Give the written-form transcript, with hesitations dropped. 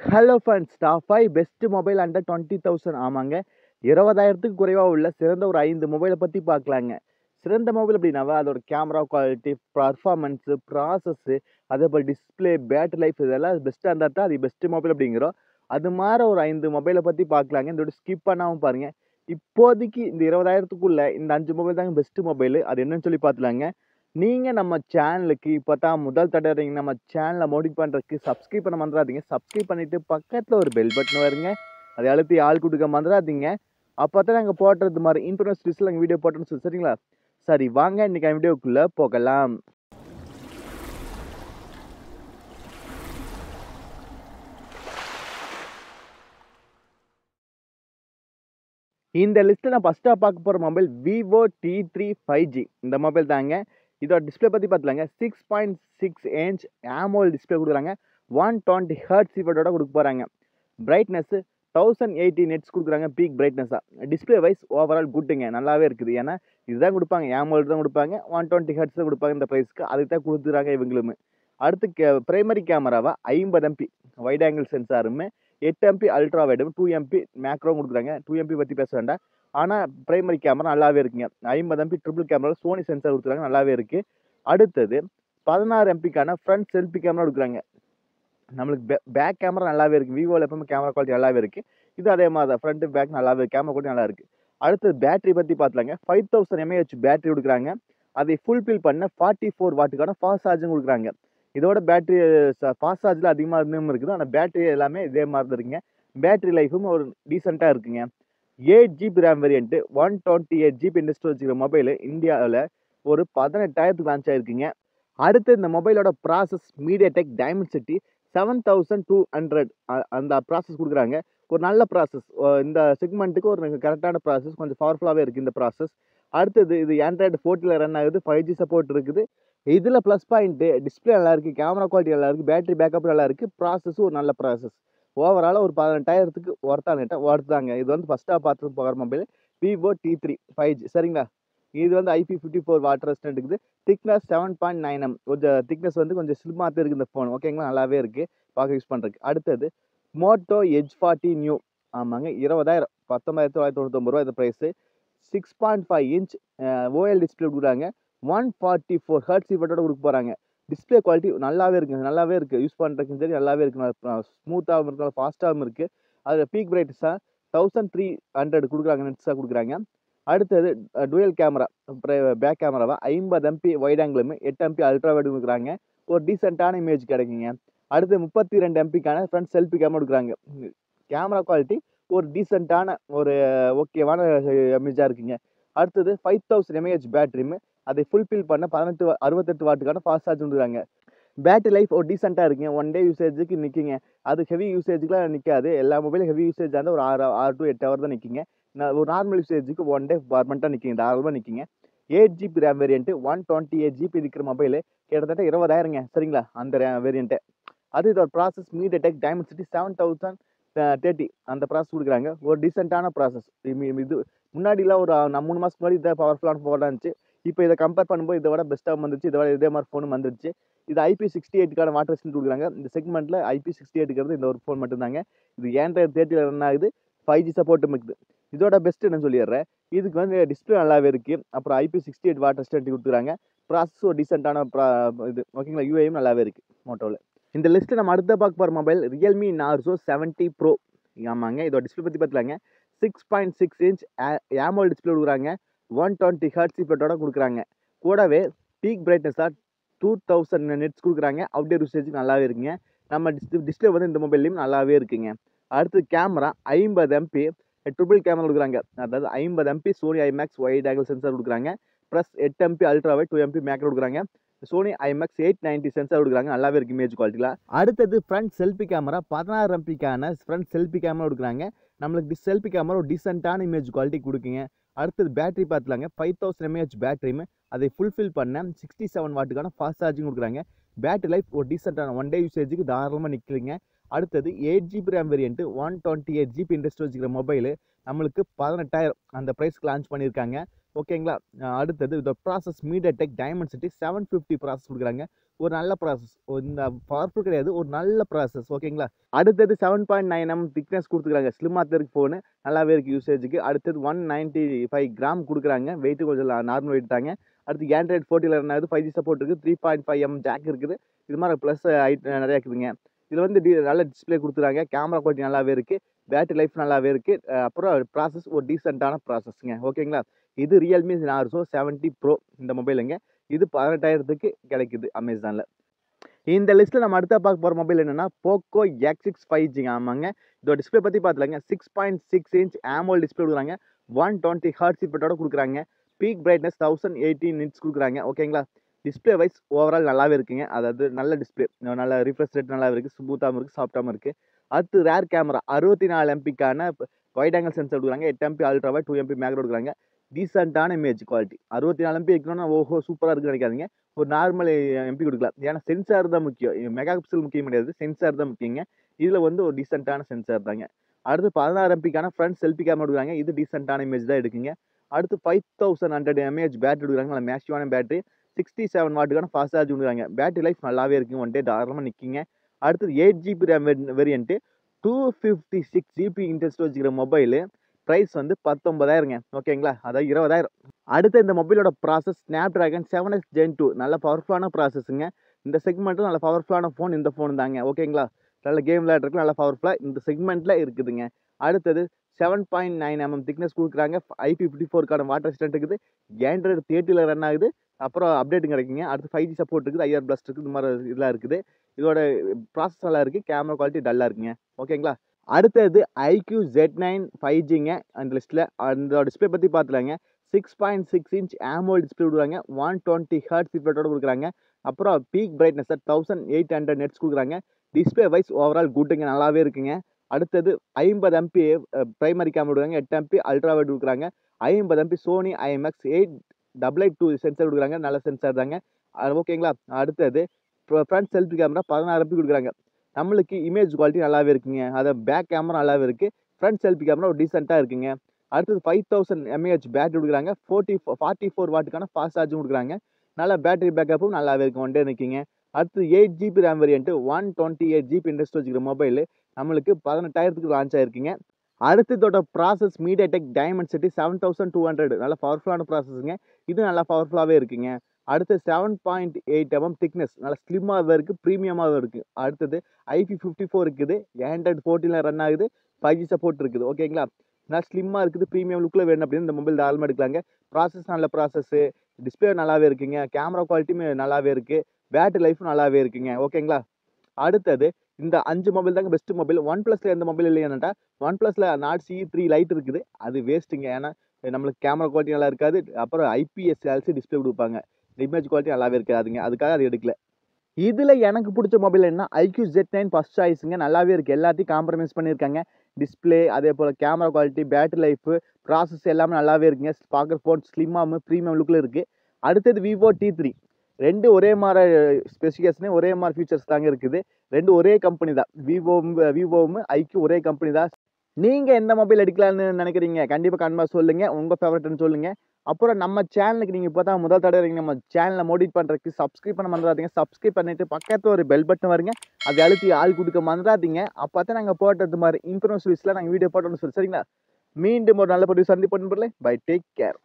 Hello friends, top 5 best mobile under 20,000. ஆமாங்க, 20,000க்கு குறைவாக உள்ள சிறந்த ஒரு 5 மொபைலை பற்றி பார்க்கலாங்க. சிறந்த மொபைல் அப்படின்னாவா அதோட கேமரா குவாலிட்டி, பர்ஃபார்மன்ஸு, ப்ராசஸ்ஸு, அதேபோல் டிஸ்பிளே, பேட்டரி லைஃப் இதெல்லாம் பெஸ்ட்டாக இருந்தால் தான் அது பெஸ்ட் மொபைல் அப்படிங்கிறோம். அது மாதிரி ஒரு 5 மொபைலை பற்றி பார்க்கலாங்க. இதோட ஸ்கிப் பண்ணாமல் பாருங்கள். இப்போதைக்கு இந்த 20,000த்துக்குள்ள இந்த 5 மொபைல் தாங்க பெஸ்ட் மொபைல். அது என்னன்னு சொல்லி பார்த்துலாங்க. நீங்க நம்ம சேனலுக்கு இப்போ தான் முதல் தடவை நம்ம சேனலை மோடிஃபை பண்ணுறதுக்கு சப்ஸ்கிரைப் பண்ண மறந்துடாதீங்க. சப்ஸ்கிரைப் பண்ணிவிட்டு பக்கத்தில் ஒரு பெல் பட்டன் வருங்க, அதை அழுத்தி ஆள் கொடுக்க மறந்துடாதீங்க. அப்போ தான் நாங்கள் போடுறது மாதிரி இன்ஃபர்மேஷன் நாங்கள் வீடியோ போட்டோன்னு சொல்லி சரிங்களா. சரி வாங்க இன்றைக்கி வீடியோக்குள்ளே போகலாம். இந்த லிஸ்ட்டில் நான் ஃபஸ்ட்டாக பார்க்க போகிற மொபைல் விவோ T3 5G. இந்த மொபைல் தாங்க. இதோட டிஸ்பிளே பற்றி பார்த்துலாங்க. 6.6 inch AMOLED டிஸ்பிளே கொடுக்குறாங்க. 120 Hz ரிஃப்ரெஷோட கொடுக்க போகிறாங்க. பிரைட்னஸ் 1080 nits கொடுக்குறாங்க பீக் பிரைட்னஸாக. டிஸ்பிளே வைஸ் ஓவரால் குட்டுங்க, நல்லாவே இருக்குது. ஏன்னா இதுதான் கொடுப்பாங்க, AMOLED தான் கொடுப்பாங்க, 120 Hz தான் கொடுப்பாங்க இந்த ப்ரைஸ்க்கு. அதுக்கு தான் கொடுத்துறாங்க இவங்களுமே. அடுத்து பிரைமரி கேமராவை 50 MP வைட் ஆங்கிள் சென்சாருமே, 8 MP அல்ட்ரா வைடும், 2 MP மேக்ரோவும் கொடுக்குறாங்க. 2 MP பற்றி பேச வேண்டாம். ஆனால் பிரைமரி கேமரா நல்லாவே இருக்குங்க. 50 MP triple camera Sony sensor கொடுக்குறாங்க, நல்லாவே இருக்குது. அடுத்தது 16 MPக்கான ஃப்ரண்ட் செல்ஃபி கேமரா கொடுக்குறாங்க. நம்மளுக்கு பேக் கேமரா நல்லாவே இருக்குது. விவோவில் எப்பவுமே கேமரா குவாலிட்டி நல்லாவே இருக்குது. இது அதே மாதிரி தான், ஃப்ரண்ட் பேக் நல்லாவே கேமரா குவாலிட்டி நல்லா இருக்குது. அடுத்தது பேட்டரி பற்றி பார்த்துலாங்க. 5000 mAh பேட்டரி கொடுக்குறாங்க. அதை ஃபுல்ஃபில் பண்ண 44 வாட்டுக்கான ஃபாஸ்ட் சார்ஜும் கொடுக்குறாங்க. இதோட பேட்டரி ஃபாஸ்ட் சார்ஜில் அதிகமாக இருந்தும் இருக்குது. ஆனால் பேட்டரி எல்லாமே இதே மாதிரி தான் இருக்குங்க. பேட்டரி லைஃபும் ஒரு டீசெண்டாக இருக்குங்க. 8GB ரேம் வேரியன்ட்டு, 128GB இன்டர்ஸ்டோரேஜ் வச்சுக்கிற மொபைல் இந்தியாவில் ஒரு 18,000க்கு லான்ச் ஆகிருக்குங்க. அடுத்து இந்த மொபைலோட ப்ராசஸ் மீடியாடெக் டைமென்சிட்டி 7200 அந்த ப்ராசஸ் கொடுக்குறாங்க. ஒரு நல்ல ப்ராசஸ், இந்த செக்மெண்ட்டுக்கு ஒரு கரெக்டான ப்ராசஸ், கொஞ்சம் பவர்ஃபுல்லாகவே இருக்குது இந்த ப்ராசஸ். அடுத்தது இது ஆண்ட்ராய்டு 14 ரன் ஆகுது, 5G சப்போர்ட் இருக்குது. இதில் ப்ளஸ் பாயிண்ட்டு டிஸ்பிளே நல்லா இருக்குது, கேமரா குவாலிட்டி நல்லா இருக்குது, பேட்டரி பேக்கப் நல்லா இருக்குது, ப்ராசஸும் ஒரு நல்ல ப்ராசஸ். ஓவராலாக ஒரு 18,000க்கு ஒர்த்தாங்க. இது வந்து ஃபஸ்ட்டாக பார்த்து போகிற மொபைல் விவோ T3 5G சரிங்களா. இது வந்து IP54 வாட்டர் ரெசிஸ்டன்ட் இருக்குது. Thickness 7.9 mm. கொஞ்சம் திக்னஸ் வந்து கொஞ்சம் ஸ்லிம்மாக இருக்குது இந்த ஃபோன். ஓகேங்களா, நல்லாவே இருக்குது பார்க்க யூஸ் பண்ணுறதுக்கு. அடுத்தது மோட்டோ எட்ஜ் 40 நியூ. ஆமாங்க, 20,000, 19,999 இந்த ப்ரைஸு. 6.5 inch OLED டிஸ்பிளே கொடுக்குறாங்க. 144 Hz ரிஃப்ரெஷோட கொடுக்க போகிறாங்க. டிஸ்பிளே குவாலிட்டி நல்லாவே இருக்குது யூஸ் பண்ணுறதுக்கு சரி, நல்லாவே இருக்குது. ஸ்மூத்தாகவும் இருக்குது, ஃபாஸ்ட்டாகவும் இருக்குது. அதில் பீக் பிரைட்னஸாக 1300 கொடுக்குறாங்க, நெட்ஸாக கொடுக்குறாங்க. அடுத்தது டுவல் கேமரா பேக் கேமராவை 50 MP வைட் ஆங்கிளுமே, 8 MP அல்ட்ரா வைடு கொடுக்குறாங்க. ஒரு டீசெண்டான இமேஜ் கிடைக்குங்க. அடுத்து 32 MPக்கான ஃப்ரண்ட் செல்ஃபி கேமரா கொடுக்குறாங்க. கேமரா குவாலிட்டி ஒரு டீசெண்டான ஒரு ஓகேவான இமேஜாக இருக்குங்க. அடுத்தது 5000 mAh பேட்டரியுமே, அதை ஃபுல்ஃபில் பண்ண 68 வாட்டுக்கான ஃபாஸ்ட் சார்ஜ் கொடுக்குறாங்க. பேட்டரி லைஃப் ஒரு டீசெண்டாக இருக்குங்க. 1 டே யூசேஜுக்கு நிற்குங்க. அது ஹெவி யூசேஜுக்குலாம் நிற்காது. எல்லா மொபைலும் ஹெவி யூசேஜ் இருந்தால் ஒரு 6 to 8 ஹவர் தான் நிற்குங்க. ஒரு நார்மல் யூசேஜுக்கு 1 டே பர்மனெண்ட்டாக நிற்குங்க, தாராளமாக நிற்குங்க. 8GB ரேம் வேரியன்ட்டு, 128GB இருக்கிற மொபைலு கிட்டத்தட்ட 20,000ங்க சரிங்களா அந்த வேரியன்ட்டு. அது இதோட ப்ராசஸ் மீடியாடெக் டைமென்சிட்டி 7030 அந்த ப்ராசஸ் கொடுக்குறாங்க. ஒரு டீசெண்டான ப்ராசஸ். இது முன்னாடிலாம் ஒரு 3 மாதத்துக்கு முன்னாடி இதை பவர்ஃபுல்லான ஃபோனாக இருந்துச்சு. இப்போ இதை கம்பேர் பண்ணும்போது இதை விட பெஸ்ட்டாக வந்துருச்சு. இதே மாதிரி ஃபோனும் வந்துருச்சு. இது IP68க்கான வாட்டர் ரெசிஸ்டன்ட் கொடுக்குறாங்க. இந்த செக்மெண்ட்டில் IP68ங்கிறது இந்த ஒரு ஃபோன் மட்டும்தாங்க. இது ஆண்ட்ராய்டு 30 ரன் ஆகுது, 5G சப்போர்ட்டும் இருக்குது. இதோட பெஸ்ட் என்னன்னு சொல்லிடுறேன். இதுக்கு வந்து டிஸ்பிளே நல்லாவே இருக்குது. அப்புறம் IP68 வாட்டர் ரெசிஸ்டன்ட் கொடுக்குறாங்க. ப்ராசஸ் ஒரு டீசெண்டான இது ஓகேங்களா. UIயும் நல்லாவே இருக்குது மோட்டோவில். இந்த லிஸ்ட்டில் நம்ம அடுத்த பார்க்க போகிற மொபைல் ரியல்மி நார்சோ 70 Pro. ஆமாங்க, இதோட டிஸ்பிளே பற்றி பார்த்துலாங்க. 6.6 inch AMOLED டிஸ்பிளே கொடுக்குறாங்க. 120 Hz ரிஃப்ரெஷோட கொடுக்குறாங்க. கூடவே பீக் பிரைட்னஸாக 2000 nits கொடுக்குறாங்க. அவுட்டர் யூசேஜுக்கு நல்லாவே இருக்குங்க. நம்ம டிஸ்பிளே வந்து இந்த மொபைல்லையும் நல்லாவே இருக்குங்க. அடுத்து கேமரா 50 MP ட்ரிபிள் கேமரா கொடுக்குறாங்க. அதாவது 50 MP Sony IMAX wide angle sensor கொடுக்குறாங்க. Plus 8 MP ultra wide, 2 MP macro கொடுக்குறாங்க. சோனி IMAX 890 சென்சார் கொடுக்குறாங்க, நல்லாவே இருக்குது இமேஜ் குவாலிட்டியில். அடுத்தது ஃப்ரண்ட் செல்ஃபி கேமரா 16 MPக்கான ஃப்ரண்ட் செல்ஃபி கேமரா கொடுக்குறாங்க. நம்மளுக்கு செல்ஃபி கேமரா ஒரு டீசெண்டான இமேஜ் குவாலிட்டி கொடுக்குங்க. அடுத்தது பேட்டரி பார்த்துலாங்க. 5000 mAh பேட்டரியுமே, அதை ஃபுல்ஃபில் பண்ண 67 வாட்டுக்கான ஃபாஸ்ட் சார்ஜிங் கொடுக்குறாங்க. பேட்டரி லைஃப் ஒரு டீசெண்டான 1 டே யூசேஜுக்கு தாராளமாக நிற்கலைங்க. அடுத்தது 8GB ரேம் வேரியன்ட்டு, 128GB இன்டர்ஸ்டோரேஜ் வச்சுக்கிற மொபைலு நம்மளுக்கு 18,000 அந்த ப்ரைஸ்க்கு லான்ச் பண்ணியிருக்காங்க. ஓகேங்களா. அடுத்தது இதோட ப்ராசஸ் MediaTek Dimensity 750 ப்ராசஸ் குடுக்குறாங்க. ஒரு நல்ல ப்ராசஸ். இந்த பவர்ஃபுல் கிடையாது. ஒரு நல்ல ப்ராசஸ் ஓகேங்களா. அடுத்தது 7.9 திக்னஸ் குடுத்துருக்காங்க. ஸ்லிம்மா தான் இருக்கு ஃபோனு. நல்லாவே இருக்கு யூசேஜுக்கு. அடுத்தது 195 கிராம் குடுக்குறாங்க. வெயிட் கொஞ்சம் நார்மல் வெயிட் தாங்க. அடுத்து Android 14 ரன் ஆகுது. 5G சப்போர்ட் இருக்கு. 3.5 ஜாக் இருக்குது. இது மாதிரி ப்ளஸ் நிறைய இருக்குதுங்க. இதுல வந்து நல்ல டிஸ்ப்ளே குடுத்துருக்காங்க. கேமரா குவாலிட்டி நல்லாவே இருக்கு. பேட்டரி லைஃப் நல்லாவே இருக்கு. அப்புறம் ப்ராசஸ் ஒரு டீசென்ட்டான ப்ராசஸ்ங்க. ஓகேங்களா. இது Realme Narzo 70 Pro இந்த மொபைலுங்க. இது 18,000க்கு கிடைக்குது Amazonல. இந்த லிஸ்ட்ல நம்ம அடுத்தா பார்க்க போற மொபைல் என்னன்னா Poco X6 5G ஆமாங்க. இதோட டிஸ்ப்ளே பத்தி பார்த்தலாங்க. 6.6 இன்ச் AMOLED டிஸ்ப்ளே குடுக்குறாங்க. 120 ஹெர்ட்ஸ் ரிஃப்ரெஷோட குடுக்குறாங்க. பீக் பிரைட்னஸ் 1080 நிட்ஸ் குடுக்குறாங்க. ஓகேங்களா. டிஸ்ப்ளே வைஸ் ஓவரால் நல்லாவே இருக்குங்க. அதாவது நல்ல டிஸ்ப்ளே. நல்ல ரிஃப்ரெஷ் ரேட் நல்லாவே இருக்கு. ஸ்மூத்தாவும் இருக்கு. சாஃப்ட்டாவும் இருக்கு. அடுத்து ரேர் கேமரா 64 எம்பிக்கான வைட் ஆங்கிள் சென்சார் குடுக்குறாங்க. 8 MP ultra wide 2 MP macro குடுக்குறாங்க. டீசென்ட்டான இமேஜ் குவாலிட்டி. 64 எம்பி வைக்கணும்னா ஓஹோ சூப்பரா இருக்குன்னு நினைக்காதீங்க. ஒரு நார்மல் எம்பி குடுக்கலாம். ஏன்னா சென்சார் தான் முக்கியம். மெகா பிக்சல் முக்கியம் கிடையாது. சென்சார் தான் முக்கியங்க. இதுல வந்து ஒரு டீசென்ட்டான சென்சார் தாங்க. அடுத்து 16 எம்பிக்கான ஃப்ரண்ட் செல்ஃபி கேமரா குடுக்குறாங்க. இது டீசென்ட்டான இமேஜ் தான் எடுக்குங்க. அடுத்து 5100 mAh பேட்டரி குடுக்குறாங்க. நல்ல மேசிவான பேட்டரி. 67 வாட்டுக்கான ஃபாஸ்ட் சார்ஜ் குடுக்குறாங்க. பேட்டரி லைஃப் நல்லாவே இருக்குங்க. ஒன் டே தாராளமா நிக்குங்க. அடுத்து 8GB RAM variant 256 GB internal storage இருக்கிற மொபைலு பிரைஸ் வந்து 19,000ங்க. ஓகேங்களா. அதாவது 20,000. அடுத்து இந்த மொபைலோட ப்ராசஸ் Snapdragon 7X Gen 2 நல்ல பவர்ஃபுல்லான ப்ராசஸ்ங்க. இந்த செக்மெண்ட்ல நல்ல பவர்ஃபுல்லான ஃபோன் இந்த ஃபோன் தாங்க. ஓகேங்களா. நல்ல கேம் விளையாடுறதுக்கு நல்ல பவர்ஃபுல்லா இந்த செக்மெண்ட்ல இருக்குதுங்க. அடுத்தது 7.9 திக்னஸ் குடுக்குறாங்க. IP54க்கான வாட்டர் ரெசிஸ்டன்ட் இருக்குது. Android 30ல ரன் ஆகுது. அப்புறம் அப்டேட்டும் கிடைக்குங்க. அடுத்து 5G சப்போர்ட் இருக்குது. IR பிளஸ் இருக்குது. இந்த மாதிரி இதெல்லாம் இருக்குது. இதோட ப்ராசஸ் நல்லா இருக்கு. கேமரா குவாலிட்டி டல்லா இருக்குங்க. ஓகேங்களா. அடுத்தது iQOO Z9 5Gங்க அந்த லிஸ்ட்ல. அந்த டிஸ்ப்ளே பத்தி பார்த்தலாங்க. 6.6 இன்ச் AMOLED டிஸ்ப்ளே குடுக்குறாங்க. 120 ஹெர்ட்ஸ் ரிஃப்ரெஷோட குடுக்குறாங்க. அப்புறம் பீக் பிரைட்னஸ் 1800 நெட்ஸ் குடுக்குறாங்க. டிஸ்ப்ளே வைஸ் ஓவரால் குட்டுங்க. நல்லாவே இருக்குங்க. அடுத்தது 50 எம்பி பிரைமரி கேமரா குடுக்குறாங்க. 8 எம்பி அல்ட்ரா வைட் குடுக்குறாங்க. 50 எம்பி Sony IMX 8882 சென்சார் குடுக்குறாங்க. நல்ல சென்சார் தாங்க. ஓகேங்களா. அடுத்தது ஃப்ரண்ட் செல்ஃபி கேமரா 16 எம்பி குடுக்குறாங்க. நம்மளுக்கு இமேஜ் குவாலிட்டி நல்லாவே இருக்குங்க. அத பேக் கேமரா நல்லாவே இருக்கு. ஃப்ரண்ட் செல்ஃபி கேமரா ஒரு டீசென்ட்டா இருக்குங்க. அடுத்தது 5000 mAh பேட்டரி குடுக்குறாங்க. 44 வாட்டுக்கான ஃபாஸ்ட் சார்ஜும் குடுக்குறாங்க. நல்ல பேட்டரி பேக்கப்பும் நல்லாவே இருக்கு. ஒன் டே நிக்குங்க. அடுத்து 8GB RAM variant 128GB internal storage இருக்கிற மொபைல் நம்மளுக்கு 18,000க்கு லான்ச் ஆயிருக்குங்க. அடுத்து இதோட ப்ராசஸ் MediaTek Dimensity 7200 நல்ல பவர்ஃபுல்லான ப்ராசஸ்ங்க. இது நல்லா பவர்ஃபுல்லாவே இருக்குங்க. அடுத்து 7.8 திக்னஸ் நல்ல ஸ்லிம்மாவே இருக்கு. பிரீமியமாவும் இருக்கு. அடுத்தது IP54 இருக்குது. Android 14ல ரன் ஆகுது. 5G சப்போர்ட் இருக்குது. ஓகேங்களா. நல்லா ஸ்லிம்மா இருக்குது. பிரீமியம் லுக்ல வேணும் அப்படின்னு இந்த மொபைல் தாராளமா எடுக்கலாங்க. ப்ராசஸ் நல்ல ப்ராசஸ். டிஸ்ப்ளே நல்லாவே இருக்குங்க. கேமரா குவாலிட்டியுமே நல்லாவே இருக்கு. பேட்டரி லைஃப்பும் நல்லாவே இருக்குங்க. ஓகேங்களா. அடுத்தது இந்த 5 மொபைல் தாங்க பெஸ்ட் மொபைல். OnePlusல எந்த மொபைல் இல்லையானட்டா OnePlusல Nord CE3 Lite இருக்குது. அது வேஸ்ட்டுங்க. ஏன்னா நம்மளுக்கு கேமரா குவாலிட்டி நல்லா இருக்காது. அப்புறம் IPS LCD டிஸ்ப்ளே குடுப்பாங்க. இமேஜ் குவாலிட்டி நல்லாவே இருக்காதுங்க. அதுக்காக அது எடுக்கல. இதுல எனக்கு புடிச்ச மொபைல் என்ன iQOO Z9 ஃபர்ஸ்ட் சாய்ஸ்ங்க. நல்லாவே இருக்கு. எல்லாத்தையும் காம்ப்ரமைஸ் பண்ணியிருக்காங்க. டிஸ்ப்ளே, அதே போல camera quality, battery life, process எல்லாமே நல்லாவே இருக்குங்க. பார்க்குற ஃபோன் ஸ்லிம்மாவும் பிரீமியம் லுக்ல இருக்கு. அடுத்தது Vivo T3 2 ஒரே மாரி ஸ்பெசிஃபிகேஷன் ஒரே மாரி ஃபீச்சர்ஸ் தாங்க இருக்குது. 2 ஒரே கம்பெனி தான். விவோவும் iQOO ஒரே கம்பெனி தான். நீங்க எந்த மொபைல் எடுக்கலாம்னு நினைக்கிறீங்க? கண்டிப்பா கமெண்ட்ல சொல்லுங்க. உங்க ஃபேவரட்ன்னு சொல்லுங்க. அப்புறம் நம்ம சேனலுக்கு நீங்க இப்பதான் முதல் தடவை வரீங்க. நம்ம சேனலை மோடிட் பண்றதுக்கு சப்ஸ்கிரைப் பண்ண மறந்துடாதீங்க. சப்ஸ்கிரைப் பண்ணிட்டு பக்கத்துல ஒரு பெல் பட்டன் வருங்க. அதை அழுத்தி ஆள் கொடுக்க மறந்துடாதீங்க. அப்பதான் நாங்க போட்டது மாதிரி இன்ஃபர்மேஷன் நாங்க வீடியோ போட்டோம்னு சொல்லி சரிங்களா. மீண்டும் ஒரு நல்ல பதிவு சந்திப்போம். Bye take care.